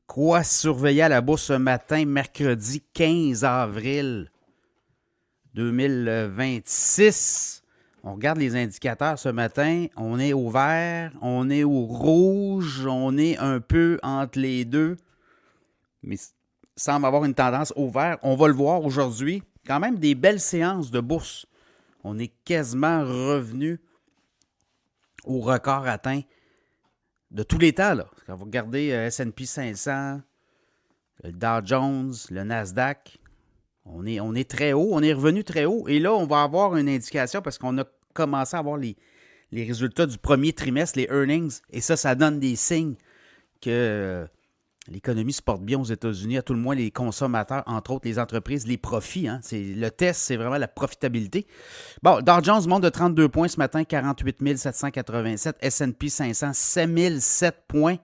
Quoi surveiller à la bourse ce matin, mercredi 15 avril 2026? On regarde les indicateurs ce matin. On est au vert, on est au rouge, on est un peu entre les deux, mais semble avoir une tendance au vert. On va le voir aujourd'hui. Quand même des belles séances de bourse. On est quasiment revenu au record atteint de tous les temps. Là. Quand vous regardez S&P 500, le Dow Jones, le Nasdaq, on est très haut, on est revenu très haut. Et là, on va avoir une indication parce qu'on a commencé à avoir les résultats du premier trimestre, les earnings. Et ça donne des signes que l'économie se porte bien aux États-Unis, à tout le moins les consommateurs, entre autres les entreprises, les profits. Hein. Le test, c'est vraiment la profitabilité. Bon, Dow Jones monte de 32 points ce matin, 48 787. S&P 500, 7007 points.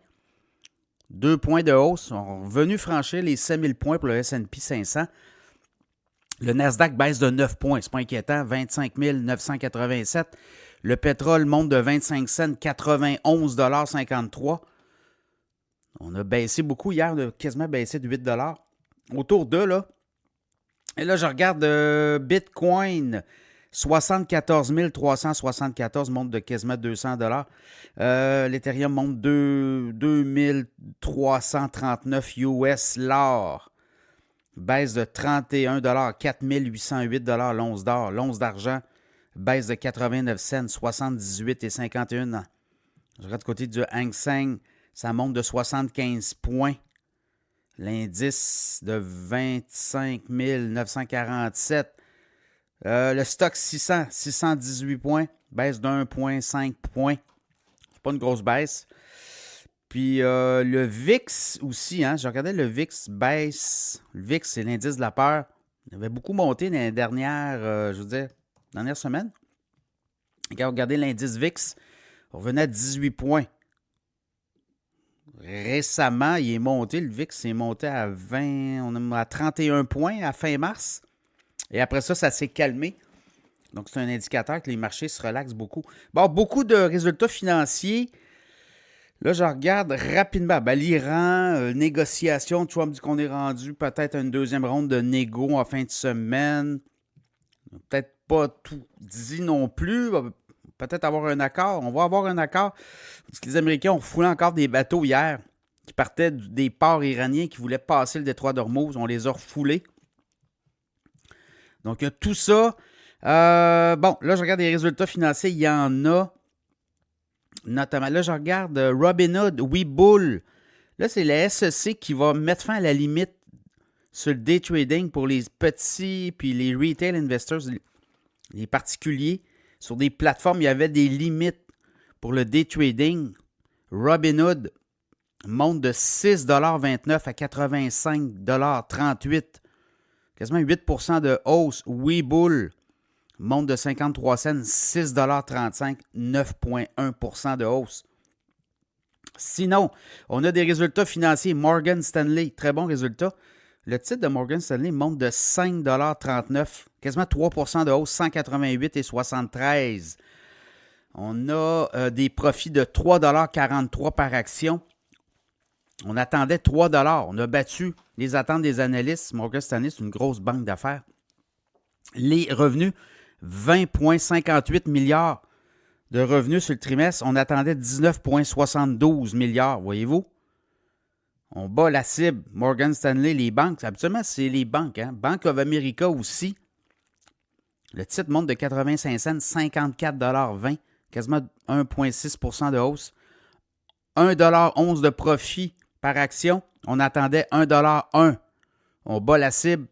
2 points de hausse. On est revenu franchir les 7000 points pour le S&P 500. Le Nasdaq baisse de 9 points. C'est pas inquiétant. 25 987. Le pétrole monte de 25 cents, 91,53 $. On a baissé beaucoup hier. On a quasiment baissé de 8 $. Autour de là. Et là, je regarde Bitcoin. 74 374 monte de quasiment 200 $. L'Ethereum monte de 2339 US. L'or baisse de 31 $, 4808 $ l'once d'or. L'once d'argent baisse de 89 cents, 78,51 $. Je regarde du côté du Hang Seng, ça monte de 75 points. L'indice de 25 947. Le stock 600, 618 points, baisse de 1,5 points. C'est pas une grosse baisse. Puis le VIX aussi, hein, je regardais le VIX baisse. Le VIX, c'est l'indice de la peur. Il avait beaucoup monté dans les dernières semaines. Et quand vous regardez l'indice VIX, on revenait à 18 points. Récemment, il est monté, le VIX est monté à 31 points à fin mars. Et après ça, ça s'est calmé. Donc, c'est un indicateur que les marchés se relaxent beaucoup. Bon, beaucoup de résultats financiers. Là, je regarde rapidement. L'Iran, négociation. Trump dit qu'on est rendu peut-être à une deuxième ronde de négo en fin de semaine. Peut-être pas tout dit non plus. Peut-être avoir un accord. On va avoir un accord. Parce que les Américains ont foulé encore des bateaux hier qui partaient des ports iraniens qui voulaient passer le détroit d'Ormuz. On les a refoulés. Donc, tout ça. Là, je regarde les résultats financiers. Il y en a. Notamment, là, je regarde Robinhood, Webull. Là, c'est la SEC qui va mettre fin à la limite sur le day trading pour les petits puis les retail investors, les particuliers. Sur des plateformes, il y avait des limites pour le day trading. Robinhood monte de 6,29 $ à 85,38 $. Quasiment 8% de hausse. Webull monte de 53 cents, 6,35 $, 9,1% de hausse. Sinon, on a des résultats financiers. Morgan Stanley, très bon résultat. Le titre de Morgan Stanley monte de 5,39 $, quasiment 3% de hausse, 188,73 $. On a des profits de 3,43 $ par action. On attendait 3 $. On a battu les attentes des analystes. Morgan Stanley, c'est une grosse banque d'affaires. Les revenus, 20,58 milliards de revenus sur le trimestre. On attendait 19,72 milliards, voyez-vous. On bat la cible. Morgan Stanley, les banques. Habituellement, c'est les banques. Hein? Bank of America aussi. Le titre monte de 85 cents, 54,20 $, quasiment 1,6% de hausse. 1,11 $ de profit par action. On attendait 1,1 $. On bat la cible.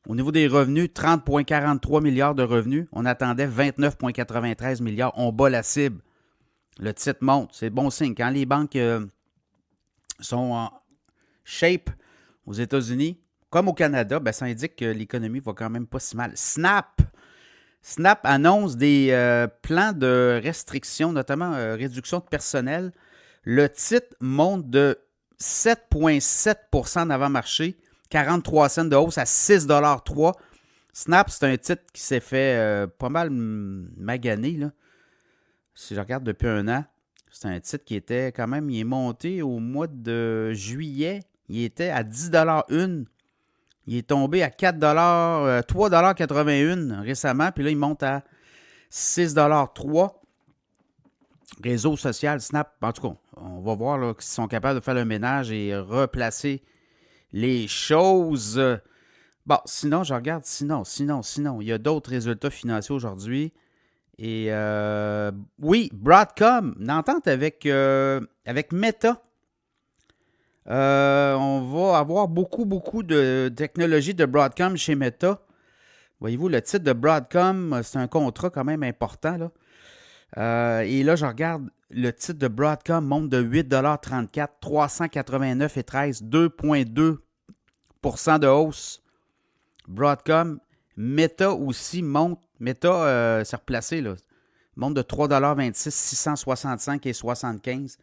Au niveau des revenus, 30,43 milliards de revenus. On attendait 29,93 milliards. On bat la cible. Le titre monte. C'est bon signe. Quand les banques sont en shape aux États-Unis, comme au Canada, ça indique que l'économie va quand même pas si mal. Snap annonce des plans de restriction, notamment réduction de personnel. Le titre monte de 7,7% en avant-marché. 43 cents de hausse à 6,3 $. Snap, c'est un titre qui s'est fait pas mal magané. Là. Si je regarde depuis un an, c'est un titre qui était quand même, il est monté au mois de juillet. Il était à 10 une. Il est tombé à 3,81 récemment. Puis là, il monte à 6,3 Réseau social, Snap. En tout cas, on va voir là, s'ils sont capables de faire le ménage et replacer les choses. Bon, sinon, je regarde. Sinon. Il y a d'autres résultats financiers aujourd'hui. Et oui, Broadcom, une entente avec Meta. On va avoir beaucoup de technologies de Broadcom chez Meta. Voyez-vous, le titre de Broadcom, c'est un contrat quand même important. Là. Et là, je regarde, le titre de Broadcom monte de 8,34 389,13 2,2% de hausse. Broadcom, Meta aussi monte. Meta s'est replacé, là. Monte de 3,26 665 et 75.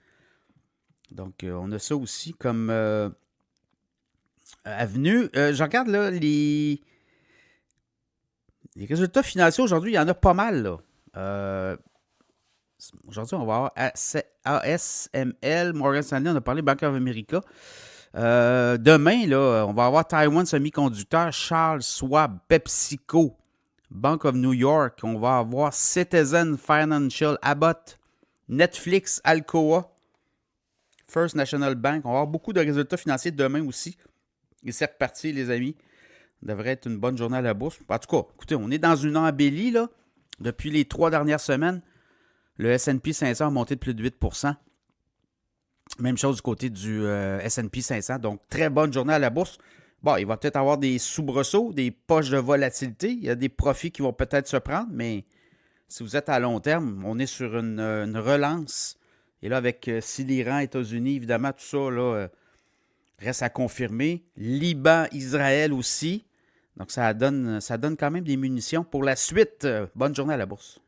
Donc, on a ça aussi comme avenue. Je regarde là, les résultats financiers aujourd'hui, il y en a pas mal. Là. Aujourd'hui, on va avoir ASML, Morgan Stanley, on a parlé Bank of America. Demain, là, on va avoir Taiwan Semiconductor, Charles Schwab, PepsiCo, Bank of New York. On va avoir Citizen Financial, Abbott, Netflix, Alcoa, First National Bank. On va avoir beaucoup de résultats financiers demain aussi. Et c'est reparti, les amis. Ça devrait être une bonne journée à la bourse. En tout cas, écoutez, on est dans une embellie, là. Depuis les 3 dernières semaines, le S&P 500 a monté de plus de 8%. Même chose du côté du S&P 500. Donc, très bonne journée à la bourse. Bon, il va peut-être avoir des soubresauts, des poches de volatilité. Il y a des profits qui vont peut-être se prendre, mais si vous êtes à long terme, on est sur une relance. Et là, avec si l'Iran, États-Unis, évidemment, tout ça là, reste à confirmer. Liban, Israël aussi. Donc, ça donne quand même des munitions pour la suite. Bonne journée à la bourse.